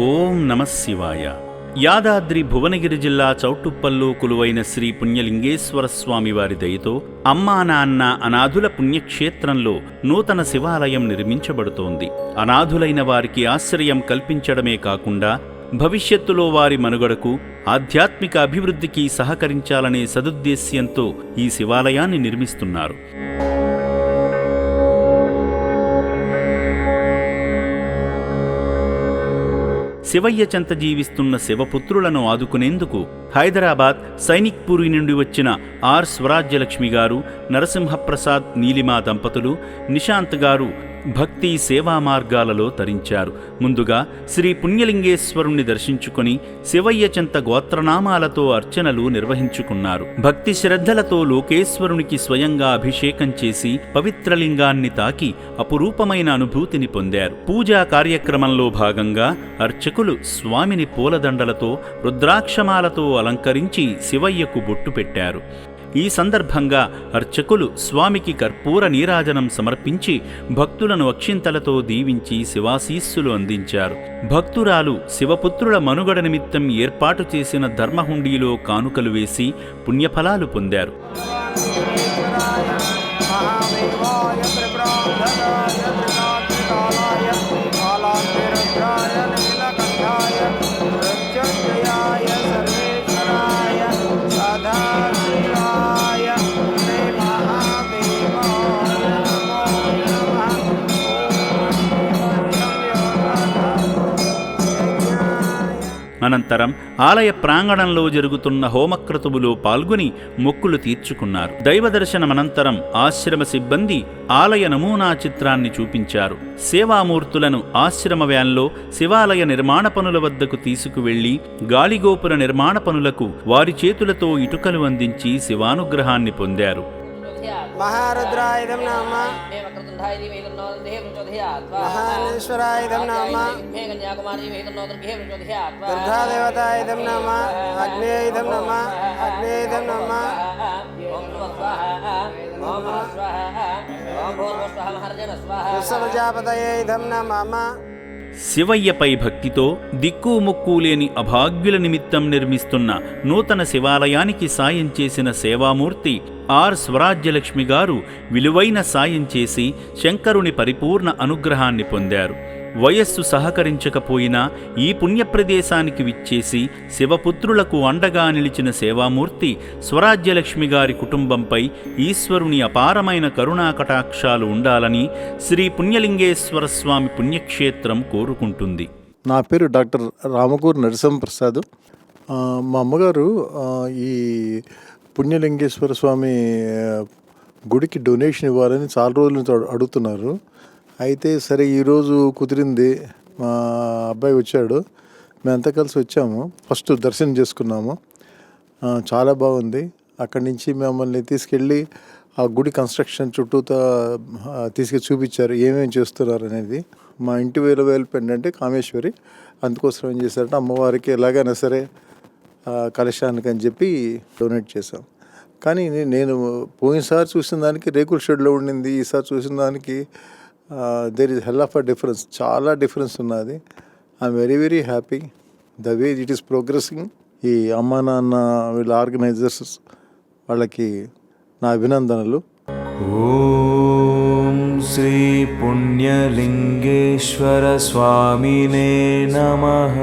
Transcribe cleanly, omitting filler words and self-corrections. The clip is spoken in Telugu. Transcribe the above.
ఓం నమః శివాయ. యాదాద్రి భువనగిరి జిల్లా చౌటుప్పల్లో కొలువైన శ్రీ పుణ్యలింగేశ్వర స్వామి వారి దయతో అమ్మా నాన్న అనాథుల పుణ్యక్షేత్రంలో నూతన శివాలయం నిర్మించబడుతోంది. అనాథులైన వారికి ఆశ్రయం కల్పించడమే కాకుండా భవిష్యత్తులో వారి మనుగడకు ఆధ్యాత్మిక అభివృద్ధికి సహకరించాలనే సదుద్దేశ్యంతో ఈ శివాలయాన్ని నిర్మిస్తున్నారు. శివయ్య చెంత జీవిస్తున్న శివపుత్రులను ఆదుకునేందుకు హైదరాబాద్ సైనిక్పురి నుండి వచ్చిన ఆర్ స్వరాజ్యలక్ష్మి గారు, నరసింహప్రసాద్ నీలిమా దంపతులు, నిశాంత్ గారు భక్తి సేవా మార్గాలలో తరించారు. ముందుగా శ్రీ పుణ్యలింగేశ్వరుణ్ణి దర్శించుకుని శివయ్య చెంత గోత్రనామాలతో అర్చనలు నిర్వహించుకున్నారు. భక్తి శ్రద్ధలతో లోకేశ్వరునికి స్వయంగా అభిషేకం చేసి పవిత్రలింగాన్ని తాకి అపురూపమైన అనుభూతిని పొందారు. పూజా కార్యక్రమంలో భాగంగా అర్చకులు స్వామిని పూలదండలతో రుద్రాక్షమాలతో అలంకరించి శివయ్యకు బొట్టు పెట్టారు. ఈ సందర్భంగా అర్చకులు స్వామికి కర్పూర నీరాజనం సమర్పించి భక్తులను అక్షింతలతో దీవించి శివాశీస్సులు అందించారు. భక్తురాలు శివపుత్రుల మనుగడ నిమిత్తం ఏర్పాటు చేసిన ధర్మహుండీలో కానుకలు వేసి పుణ్యఫలాలు పొందారు. అనంతరం ఆలయ ప్రాంగణంలో జరుగుతున్న హోమక్రతువులో పాల్గొని మొక్కులు తీర్చుకున్నారు. దైవదర్శనమనంతరం ఆశ్రమ సిబ్బంది ఆలయ నమూనా చిత్రాన్ని చూపించారు. సేవామూర్తులను ఆశ్రమ వ్యాన్లో శివాలయ నిర్మాణ పనుల వద్దకు తీసుకువెళ్లి గాలిగోపుర నిర్మాణ పనులకు వారి చేతులతో ఇటుకలు అందించి శివానుగ్రహాన్ని పొందారు. మహారుద్రాయుధం నామ మహానేశ్వరాయుధం నామ దుర్గాదేవతాయుధం నామ అగ్నేయుధం నామ అగ్నేయుధం నామ ప్రజాపతయేయుధం నామ. శివయ్యపై భక్తితో దిక్కు ముక్కు లేని అభాగ్యుల నిమిత్తం నిర్మిస్తున్న నూతన శివాలయానికి సాయం చేసిన సేవామూర్తి ఆర్ స్వరాజ్యలక్ష్మి గారు విలువైన సాయం చేసి శంకరుని పరిపూర్ణ అనుగ్రహాన్ని పొందారు. వయస్సు సహకరించకపోయినా ఈ పుణ్యప్రదేశానికి విచ్చేసి శివపుత్రులకు అండగా నిలిచిన సేవామూర్తి స్వరాజ్యలక్ష్మి గారి కుటుంబంపై ఈశ్వరుని అపారమైన కరుణాకటాక్షాలు ఉండాలని శ్రీ పుణ్యలింగేశ్వర స్వామి పుణ్యక్షేత్రం కోరుకుంటుంది. నా పేరు డాక్టర్ రామకూరు నరసింహప్రసాద్. మా అమ్మగారు ఈ పుణ్యలింగేశ్వర స్వామి గుడికి డొనేషన్ ఇవ్వాలని చాలా రోజుల నుంచి అడుగుతున్నారు. అయితే సరే ఈరోజు కుదిరింది. మా అబ్బాయి వచ్చాడు, మేమంతా కలిసి వచ్చాము. ఫస్ట్ దర్శనం చేసుకున్నాము, చాలా బాగుంది. అక్కడి నుంచి మమ్మల్ని తీసుకెళ్ళి ఆ గుడి కన్స్ట్రక్షన్ చుట్టూతా తీసుకెళ్ళి చూపించారు ఏమేమి చేస్తున్నారు అనేది. మా ఇంటి వేలు ఏంటంటే కామేశ్వరి, అందుకోసం ఏం చేశారంటే అమ్మవారికి ఎలాగైనా సరే కలశానికి అని చెప్పి డొనేట్ చేశాం. కానీ నేను పోయినసారి చూసిన దానికి రేకుల షెడ్లో ఉండింది, ఈసారి చూసిన దానికి there is hell of a difference, చాలా డిఫరెన్స్ ఉన్నది. I'm very very happy the way it is progressing. ఈ అమ్మా నాన్న వీళ్ళ ఆర్గనైజర్స్ వాళ్ళకి నా అభినందనలు. ఓం శ్రీ పుణ్యలింగేశ్వర స్వామినే నమః.